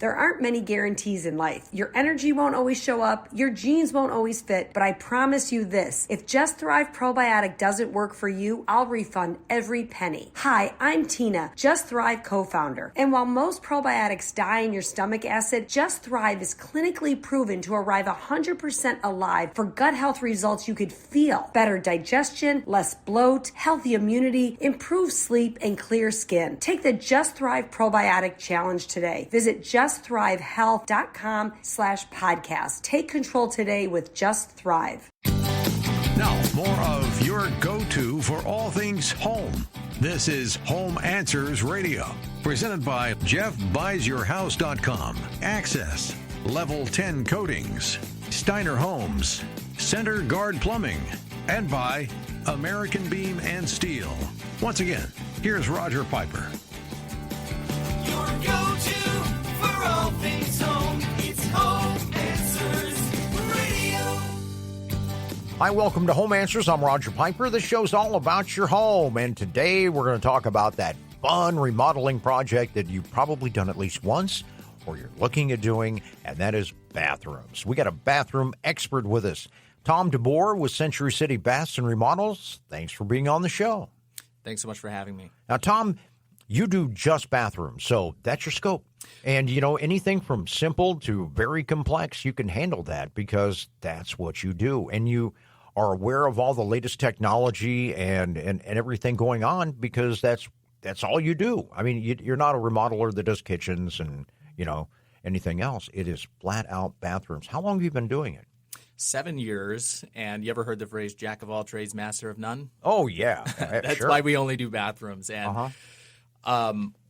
There aren't many guarantees in life. Your energy won't always show up, your jeans won't always fit, but I promise you this, if Just Thrive Probiotic doesn't work for you, I'll refund every penny. Hi, I'm Tina, Just Thrive co-founder. And while most probiotics die in your stomach acid, Just Thrive is clinically proven to arrive 100% alive for gut health results you could feel. Better digestion, less bloat, healthy immunity, improved sleep, and clear skin. Take the Just Thrive Probiotic Challenge today. Visit justthrivehealth.com/podcast. Take control today with Just Thrive. Now, more of your go-to for all things home. This is Home Answers Radio, presented by JeffBuysYourHouse.com, Access, Level 10 Coatings, Steiner Homes, Center Guard Plumbing, and by American Beam and Steel. Once again, here's Roger Piper. Your go-to for all things home, it's Home Answers Radio. Hi, welcome to Home Answers. I'm Roger Piper. This show's all about your home, and today we're going to talk about that fun remodeling project that you've probably done at least once or you're looking at doing, and that is bathrooms. We got a bathroom expert with us, Tom DeBoer with Century City Baths and Remodels. Thanks for being on the show. Thanks so much for having me. Now, Tom, you do just bathrooms, so that's your scope. And, you know, anything from simple to very complex, you can handle that because that's what you do. And you are aware of all the latest technology and everything going on because that's all you do. I mean, you're not a remodeler that does kitchens and, you know, anything else. It is flat out bathrooms. How long have you been doing it? 7 years, and you ever heard the phrase "jack of all trades, master of none"? Oh, yeah. That's sure. why we only do bathrooms. And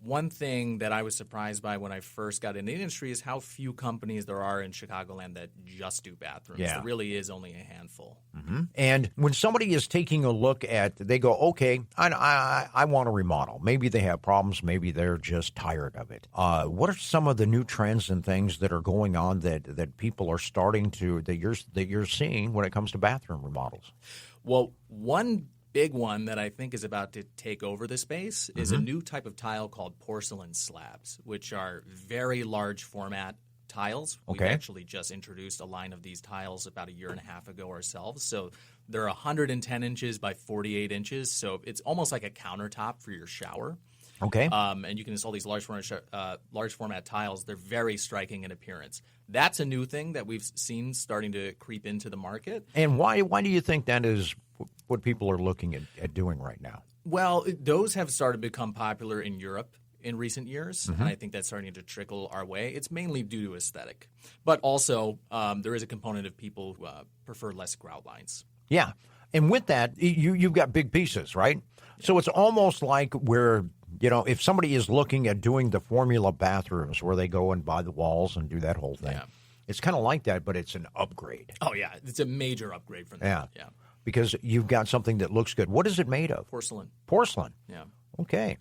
one thing that I was surprised by when I first got in the industry is how few companies there are in Chicagoland that just do bathrooms. Yeah. There really is only a handful. Mm-hmm. And when somebody is taking a look at, they go, okay, I want to remodel. Maybe they have problems. Maybe they're just tired of it. What are some of the new trends and things that are going on that people are starting to, that you're seeing when it comes to bathroom remodels? Well, one big one that I think is about to take over the space is a new type of tile called porcelain slabs, which are very large format tiles. Okay. We've actually just introduced a line of these tiles about a year and a half ago ourselves. So they're 110 inches by 48 inches. So it's almost like a countertop for your shower. Okay. And you can install these large format tiles. They're very striking in appearance. That's a new thing that we've seen starting to creep into the market. And why do you think that is what people are looking at doing right now? Well, those have started to become popular in Europe in recent years, and I think that's starting to trickle our way. It's mainly due to aesthetic. But also, there is a component of people who prefer less grout lines. Yeah. And with that, you've got big pieces, right? So it's almost like where, you know, if somebody is looking at doing the formula bathrooms where they go and buy the walls and do that whole thing, it's kind of like that, but it's an upgrade. Oh, yeah. It's a major upgrade from that. Yeah. Because you've got something that looks good. What is it made of? Porcelain. Porcelain. Yeah. Okay.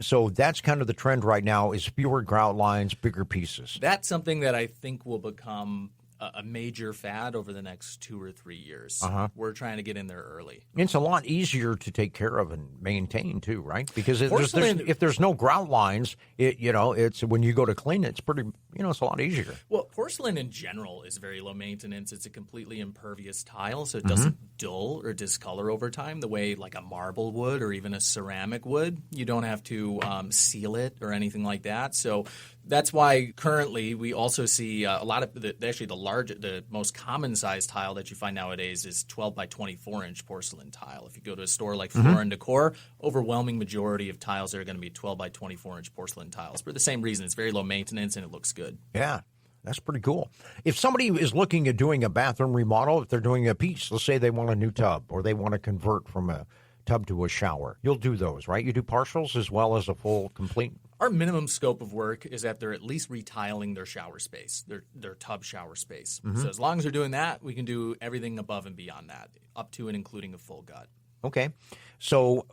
So that's kind of the trend right now is fewer grout lines, bigger pieces. That's something that I think will become a major fad over the next 2 or 3 years. We're trying to get in there early. It's a lot easier to take care of and maintain too, right? Because if there's no grout lines, it's when you go to clean it, it's pretty, it's a lot easier. Well, porcelain in general is very low maintenance. It's a completely impervious tile, so it doesn't dull or discolor over time the way like a marble would or even a ceramic would. You don't have to seal it or anything like that. So that's why currently we also see a lot of the most common size tile that you find nowadays is 12 by 24 inch porcelain tile. If you go to a store like Floor and Decor, overwhelming majority of tiles are going to be 12 by 24 inch porcelain tiles for the same reason. It's very low maintenance and it looks good. Yeah. That's pretty cool. If somebody is looking at doing a bathroom remodel, if they're doing a piece, let's say they want a new tub or they want to convert from a tub to a shower, you'll do those, right? You do partials as well as a full, complete? Our minimum scope of work is that they're at least retiling their shower space, their tub shower space. So as long as they're doing that, we can do everything above and beyond that, up to and including a full gut. Okay. So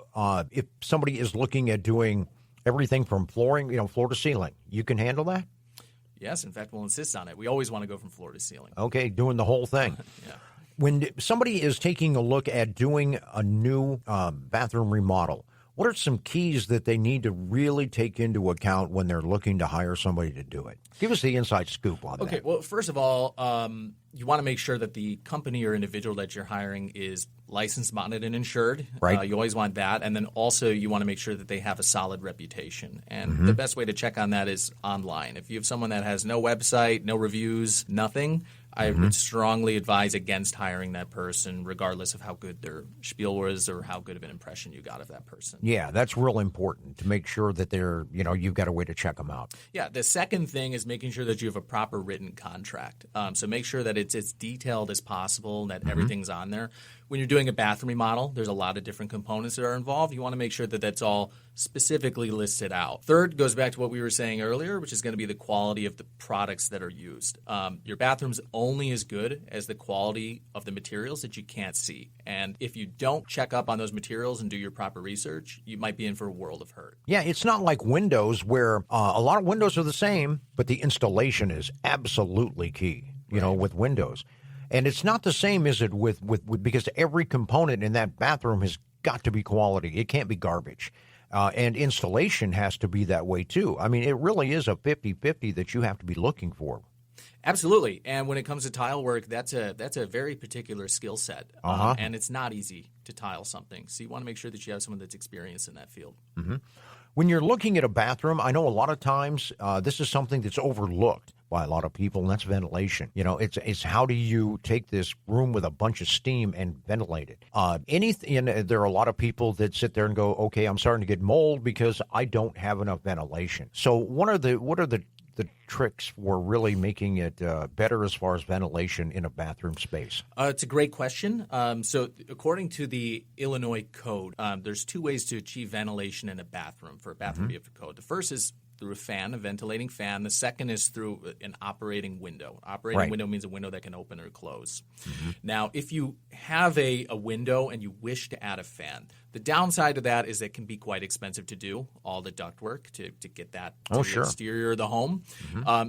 if somebody is looking at doing everything from flooring, floor to ceiling, you can handle that? Yes. In fact, we'll insist on it. We always want to go from floor to ceiling. Okay. Doing the whole thing. Yeah. When somebody is taking a look at doing a new bathroom remodel, What are some keys that they need to really take into account when they're looking to hire somebody to do it? Give us the inside scoop on that. Okay, well, first of all, you want to make sure that the company or individual that you're hiring is licensed, bonded, and insured. Right. You always want that. And then also you want to make sure that they have a solid reputation. And the best way to check on that is online. If you have someone that has no website, no reviews, nothing, I would strongly advise against hiring that person, regardless of how good their spiel was or how good of an impression you got of that person. Yeah, that's real important to make sure that they're, you've got a way to check them out. Yeah, the second thing is making sure that you have a proper written contract. So make sure that it's as detailed as possible, that everything's on there. When you're doing a bathroom remodel, there's a lot of different components that are involved. You want to make sure that that's all specifically listed out. Third goes back to what we were saying earlier, which is going to be the quality of the products that are used. Your bathroom's only as good as the quality of the materials that you can't see. And if you don't check up on those materials and do your proper research, you might be in for a world of hurt. Yeah, it's not like windows where a lot of windows are the same, but the installation is absolutely key, with windows. And it's not the same, is it, with because every component in that bathroom has got to be quality. It can't be garbage. And installation has to be that way, too. I mean, it really is a 50-50 that you have to be looking for. Absolutely. And when it comes to tile work, that's a very particular skill set. And it's not easy to tile something. So you want to make sure that you have someone that's experienced in that field. Mm-hmm. When you're looking at a bathroom, I know a lot of times this is something that's overlooked by a lot of people, and that's ventilation. It's how do you take this room with a bunch of steam and ventilate it? There are a lot of people that sit there and go, okay, I'm starting to get mold because I don't have enough ventilation. So what are the tricks for really making it better as far as ventilation in a bathroom space? It's a great question. So according to the Illinois Code, there's two ways to achieve ventilation in a bathroom for a bathroom to be up to code. The first is through a ventilating fan. The second is through an operating window. Operating window means a window that can open or close. Now, if you have a window and you wish to add a fan, the downside of that is it can be quite expensive to do, all the ductwork to get that to the exterior of the home.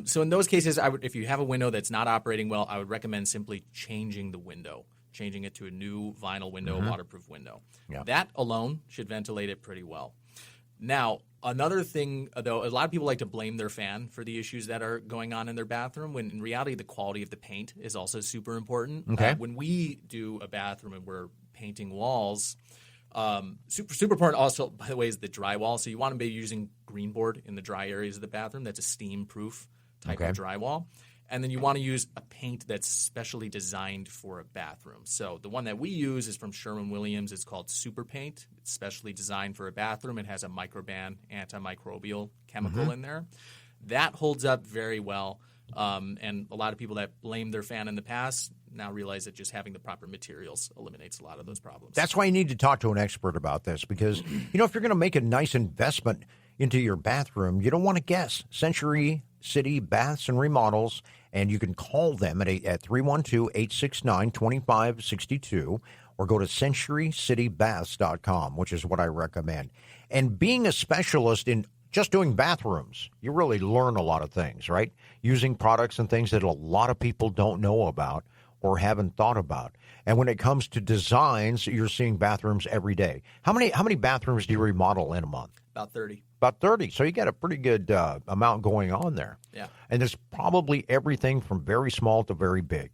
So in those cases, if you have a window that's not operating well, I would recommend simply changing the window, changing it to a new vinyl window, a waterproof window. Yeah. That alone should ventilate it pretty well. Now, another thing, though, a lot of people like to blame their fan for the issues that are going on in their bathroom, when in reality the quality of the paint is also super important. Okay. When we do a bathroom and we're painting walls, super important also, by the way, is the drywall. So you want to be using green board in the dry areas of the bathroom. That's a steam-proof type of drywall. And then you want to use a paint that's specially designed for a bathroom. So the one that we use is from Sherwin-Williams. It's called Super Paint. It's specially designed for a bathroom. It has a Microban antimicrobial chemical in there. That holds up very well. And a lot of people that blamed their fan in the past now realize that just having the proper materials eliminates a lot of those problems. That's why you need to talk to an expert about this, because, if you're going to make a nice investment into your bathroom, you don't want to guess. Century City Baths and Remodels, and you can call them at 312-869-2562 or go to centurycitybaths.com, which is what I recommend. And being a specialist in just doing bathrooms, you really learn a lot of things, right? Using products and things that a lot of people don't know about or haven't thought about. And when it comes to designs, you're seeing bathrooms every day. How many bathrooms do you remodel in a month? About 30. About 30. So you got a pretty good amount going on there. Yeah. And there's probably everything from very small to very big.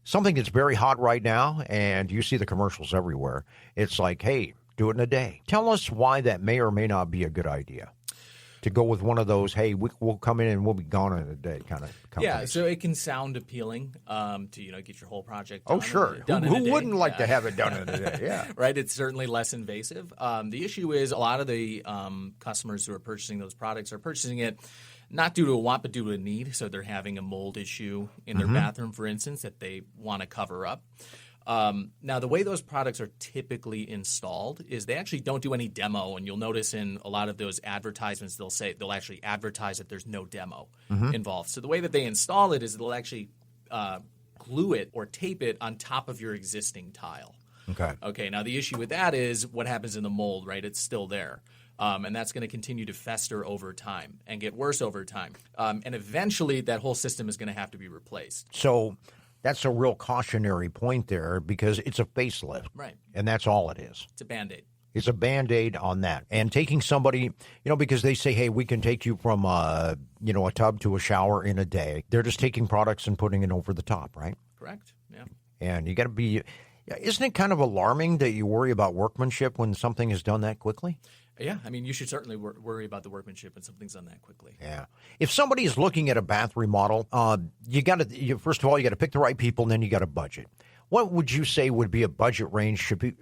Something that's very hot right now, and you see the commercials everywhere. It's like, hey, do it in a day. Tell us why that may or may not be a good idea to go with one of those, hey, we'll come in and we'll be gone in a day kind of companies. Yeah, so it can sound appealing to get your whole project done. Oh, sure. Who wouldn't like to have it done in a day? Yeah. Right? It's certainly less invasive. The issue is a lot of the customers who are purchasing those products are purchasing it not due to a want, but due to a need. So they're having a mold issue in their bathroom, for instance, that they want to cover up. Now, the way those products are typically installed is they actually don't do any demo, and you'll notice in a lot of those advertisements they'll actually advertise that there's no demo involved. So the way that they install it is they'll actually glue it or tape it on top of your existing tile. Okay. Now, the issue with that is what happens in the mold, right? It's still there. And that's going to continue to fester over time and get worse over time. And eventually, that whole system is going to have to be replaced. So that's a real cautionary point there, because it's a facelift. Right. And that's all it is. It's a Band-Aid. It's a Band-Aid on that. And taking somebody, because they say, hey, we can take you from, a tub to a shower in a day. They're just taking products and putting it over the top, right? Correct. Yeah. And you got to be, isn't it kind of alarming that you worry about workmanship when something is done that quickly? Yeah, I mean, you should certainly worry about the workmanship when something's done that quickly. Yeah. If somebody is looking at a bath remodel, first of all, you got to pick the right people, and then you got to budget. What would you say would be a budget range should be,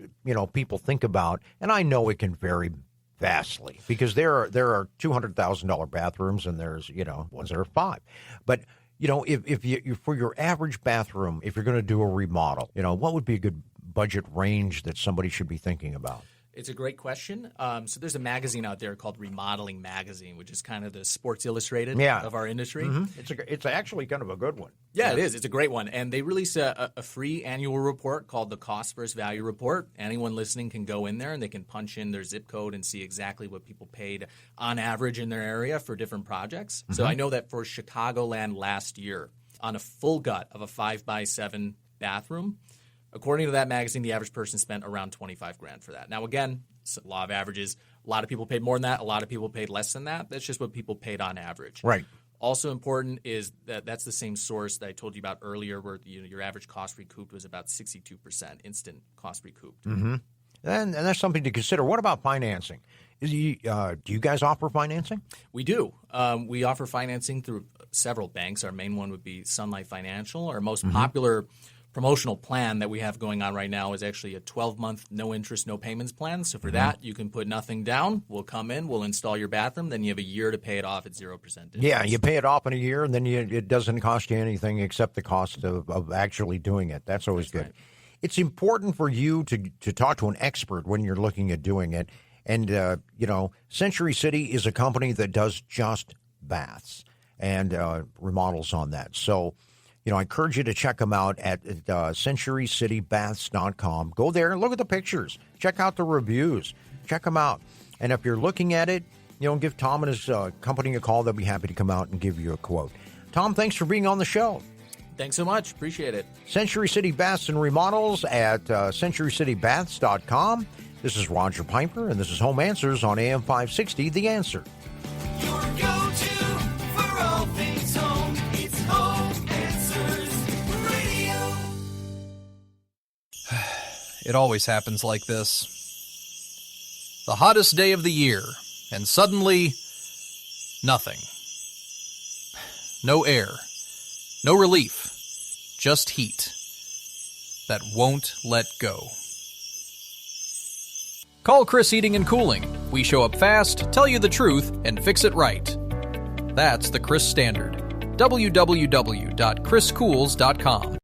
people think about? And I know it can vary vastly because there are $200,000 bathrooms and there's, ones that are $5. But, if you for your average bathroom, if you're going to do a remodel, what would be a good budget range that somebody should be thinking about? It's a great question. So there's a magazine out there called Remodeling Magazine, which is kind of the Sports Illustrated of our industry. Mm-hmm. It's actually kind of a good one. Yeah, it is. It's a great one. And they release a free annual report called the Cost versus Value Report. Anyone listening can go in there and they can punch in their zip code and see exactly what people paid on average in their area for different projects. Mm-hmm. So I know that for Chicagoland last year, on a full gut of a 5x7 bathroom, according to that magazine, the average person spent around $25,000 for that. Now, again, it's a law of averages. A lot of people paid more than that. A lot of people paid less than that. That's just what people paid on average. Right. Also important is that that's the same source that I told you about earlier where your average cost recouped was about 62%, instant cost recouped. Mm-hmm. And that's something to consider. What about financing? Do you guys offer financing? We do. We offer financing through several banks. Our main one would be Sunlight Financial. Our most popular promotional plan that we have going on right now is actually a 12-month no interest, no payments plan. So for that, you can put nothing down. We'll come in, we'll install your bathroom, then you have a year to pay it off at 0% interest. Yeah, you pay it off in a year, and then it doesn't cost you anything except the cost of actually doing it. That's always good. Right. It's important for you to talk to an expert when you're looking at doing it. And, Century City is a company that does just baths and remodels on that. So, I encourage you to check them out at centurycitybaths.com. Go there, look at the pictures, check out the reviews, check them out. And if you're looking at it, give Tom and his company a call. They'll be happy to come out and give you a quote. Tom, thanks for being on the show. Thanks so much. Appreciate it. Century City Baths and Remodels at centurycitybaths.com. This is Roger Piper, and this is Home Answers on AM 560, The Answer. Your go-to for all things home. It's Home Answers Radio. It always happens like this. The hottest day of the year, and suddenly, nothing. No air. No relief. Just heat. That won't let go. Call Chris Heating and Cooling. We show up fast, tell you the truth, and fix it right. That's the Chris Standard. www.chriscools.com.